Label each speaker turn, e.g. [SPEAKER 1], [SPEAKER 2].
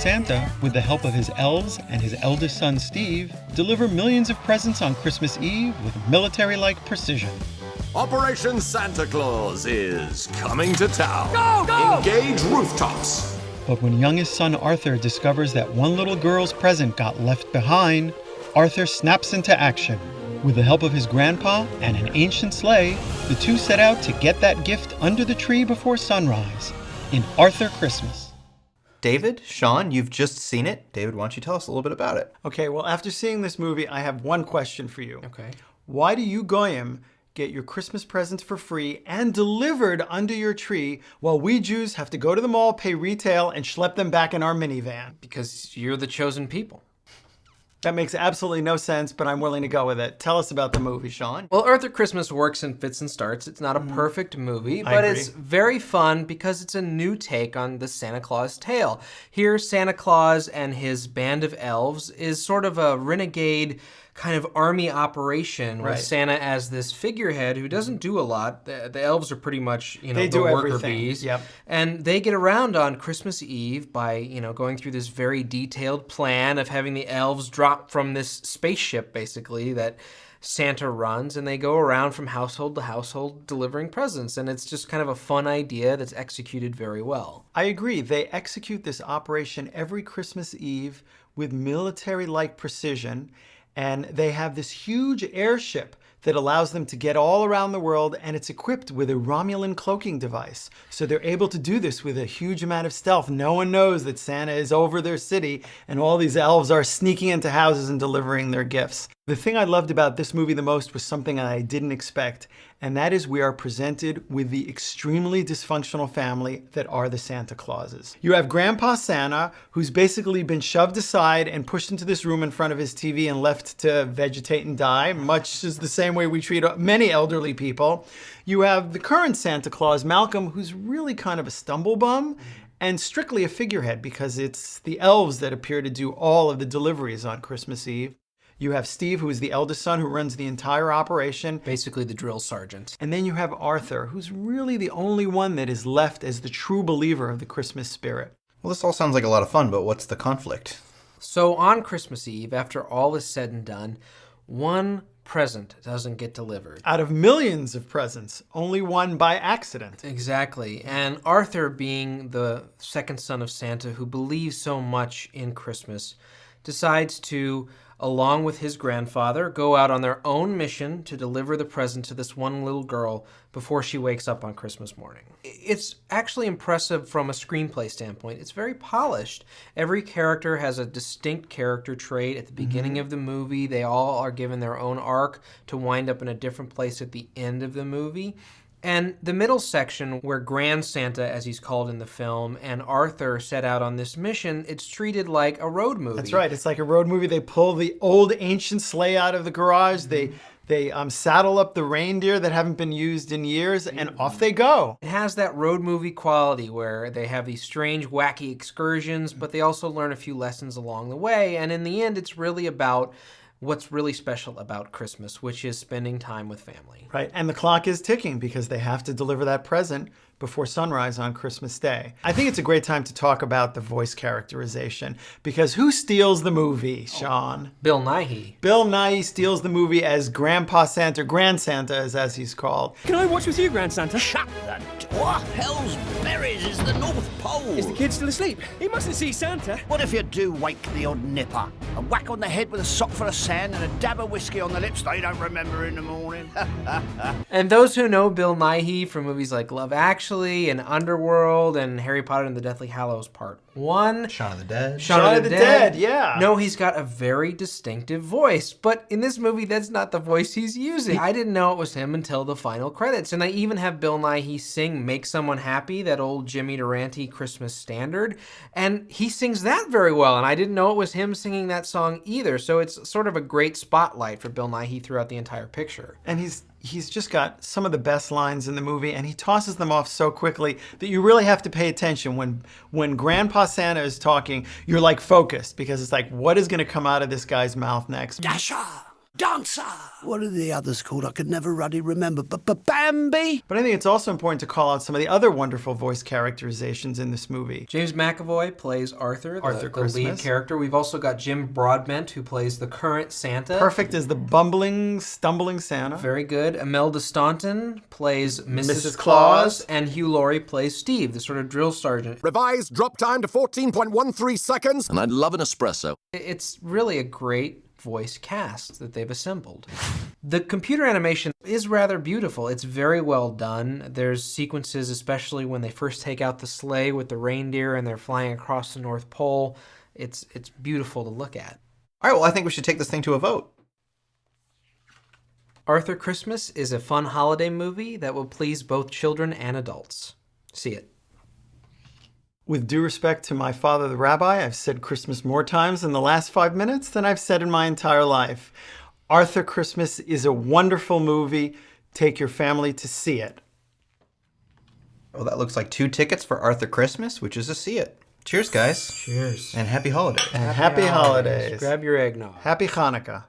[SPEAKER 1] Santa, with the help of his elves and his eldest son Steve, deliver millions of presents on Christmas Eve with military-like precision.
[SPEAKER 2] Operation Santa Claus is coming to town.
[SPEAKER 3] Go, go!
[SPEAKER 2] Engage rooftops.
[SPEAKER 1] But when youngest son Arthur discovers that one little girl's present got left behind, Arthur snaps into action. With the help of his grandpa and an ancient sleigh, the two set out to get that gift under the tree before sunrise in Arthur Christmas.
[SPEAKER 4] David, Sean, you've just seen it. David, why don't you tell us a little bit about it?
[SPEAKER 5] Okay, well, after seeing this movie, I have one question for you.
[SPEAKER 3] Okay.
[SPEAKER 5] Why do you, Goyim, get your Christmas presents for free and delivered under your tree while we Jews have to go to the mall, pay retail, and schlep them back in our minivan?
[SPEAKER 3] Because you're the chosen people.
[SPEAKER 5] That makes absolutely no sense, but I'm willing to go with it. Tell us about the movie, Sean.
[SPEAKER 3] Well, Arthur Christmas works in fits and starts. It's not a perfect movie, but
[SPEAKER 5] agree.
[SPEAKER 3] it's very fun because it's a new take on the Santa Claus tale. Here, Santa Claus and his band of elves is sort of a renegade kind of army operation with Santa as this figurehead who doesn't do a lot. The elves are pretty much,
[SPEAKER 5] They
[SPEAKER 3] the
[SPEAKER 5] do
[SPEAKER 3] worker
[SPEAKER 5] everything.
[SPEAKER 3] bees.
[SPEAKER 5] Yep.
[SPEAKER 3] And they get around on Christmas Eve by, going through this very detailed plan of having the elves drop from this spaceship, basically, that Santa runs, and they go around from household to household delivering presents. And it's just kind of a fun idea that's executed very well.
[SPEAKER 5] I agree. They execute this operation every Christmas Eve with military-like precision. And they have this huge airship that allows them to get all around the world, and it's equipped with a Romulan cloaking device. So they're able to do this with a huge amount of stealth. No one knows that Santa is over their city, and all these elves are sneaking into houses and delivering their gifts. The thing I loved about this movie the most was something I didn't expect, and that is we are presented with the extremely dysfunctional family that are the Santa Clauses. You have Grandpa Santa, who's basically been shoved aside and pushed into this room in front of his TV and left to vegetate and die, much as the same way we treat many elderly people. You have the current Santa Claus, Malcolm, who's really kind of a stumble bum and strictly a figurehead because it's the elves that appear to do all of the deliveries on Christmas Eve. You have Steve, who is the eldest son, who runs the entire operation.
[SPEAKER 3] Basically the drill sergeant.
[SPEAKER 5] And then you have Arthur, who's really the only one that is left as the true believer of the Christmas spirit.
[SPEAKER 4] Well, this all sounds like a lot of fun, but what's the conflict?
[SPEAKER 3] So on Christmas Eve, after all is said and done, one present doesn't get delivered.
[SPEAKER 5] Out of millions of presents, only one by accident.
[SPEAKER 3] Exactly. And Arthur, being the second son of Santa who believes so much in Christmas, decides to, along with his grandfather, go out on their own mission to deliver the present to this one little girl before she wakes up on Christmas morning. It's actually impressive from a screenplay standpoint. It's very polished. Every character has a distinct character trait at the beginning of the movie. They all are given their own arc to wind up in a different place at the end of the movie. And the middle section, where Grand Santa, as he's called in the film, and Arthur set out on this mission, it's treated like a road movie.
[SPEAKER 5] That's right. It's like a road movie. They pull the old ancient sleigh out of the garage. They saddle up the reindeer that haven't been used in years, and off they go.
[SPEAKER 3] It has that road movie quality where they have these strange, wacky excursions, but they also learn a few lessons along the way. And in the end, it's really about what's really special about Christmas, which is spending time with family.
[SPEAKER 5] Right, and the clock is ticking because they have to deliver that present before sunrise on Christmas Day. I think it's a great time to talk about the voice characterization, because who steals the movie, Sean?
[SPEAKER 3] Bill Nighy.
[SPEAKER 5] Bill Nighy steals the movie as Grandpa Santa, Grand Santa as he's called.
[SPEAKER 6] Can I watch with you, Grand Santa?
[SPEAKER 7] Shut the door! Hell's berries is the North Pole!
[SPEAKER 6] Is the kid still asleep? He mustn't see Santa.
[SPEAKER 7] What if you do wake the odd nipper? A whack on the head with a sock full of sand and a dab of whiskey on the lips they don't remember in the morning?
[SPEAKER 3] And those who know Bill Nighy from movies like Love Actually and Underworld and Harry Potter and the Deathly Hallows Part 1.
[SPEAKER 4] Shaun of the Dead.
[SPEAKER 5] Shaun of the Dead, yeah.
[SPEAKER 3] No, he's got a very distinctive voice, but in this movie, that's not the voice he's using. I didn't know it was him until the final credits, and I even have Bill Nighy sing Make Someone Happy, that old Jimmy Durante Christmas standard, and he sings that very well, and I didn't know it was him singing that song either, so it's sort of a great spotlight for Bill Nighy throughout the entire picture.
[SPEAKER 5] And he's just got some of the best lines in the movie, and he tosses them off so quickly that you really have to pay attention. When Grandpa Santa is talking, you're like focused, because it's like, what is going to come out of this guy's mouth next?
[SPEAKER 7] Dasher! Dancer! What are the others called? I could never ruddy remember. Bambi?
[SPEAKER 5] But I think it's also important to call out some of the other wonderful voice characterizations in this movie.
[SPEAKER 3] James McAvoy plays Arthur, the lead
[SPEAKER 5] Christmas.
[SPEAKER 3] character. We've also got Jim Broadbent, who plays the current Santa.
[SPEAKER 5] Perfect as the bumbling, stumbling Santa.
[SPEAKER 3] Very good. Imelda Staunton plays Mrs. Claus, and Hugh Laurie plays Steve, the sort of drill sergeant.
[SPEAKER 2] Revised drop time to 14.13 seconds. And I'd love an espresso.
[SPEAKER 3] It's really a great voice cast that they've assembled. The computer animation is rather beautiful. It's very well done. There's sequences, especially when they first take out the sleigh with the reindeer and they're flying across the North Pole. It's beautiful to look at.
[SPEAKER 4] All right, well, I think we should take this thing to a vote.
[SPEAKER 3] Arthur Christmas is a fun holiday movie that will please both children and adults. See it.
[SPEAKER 5] With due respect to my father, the rabbi, I've said Christmas more times in the last 5 minutes than I've said in my entire life. Arthur Christmas is a wonderful movie. Take your family to see it.
[SPEAKER 4] Well, that looks like 2 tickets for Arthur Christmas, which is a see it. Cheers, guys.
[SPEAKER 3] Cheers.
[SPEAKER 4] And happy holidays.
[SPEAKER 5] And happy holidays.
[SPEAKER 3] Grab your eggnog.
[SPEAKER 5] Happy Hanukkah.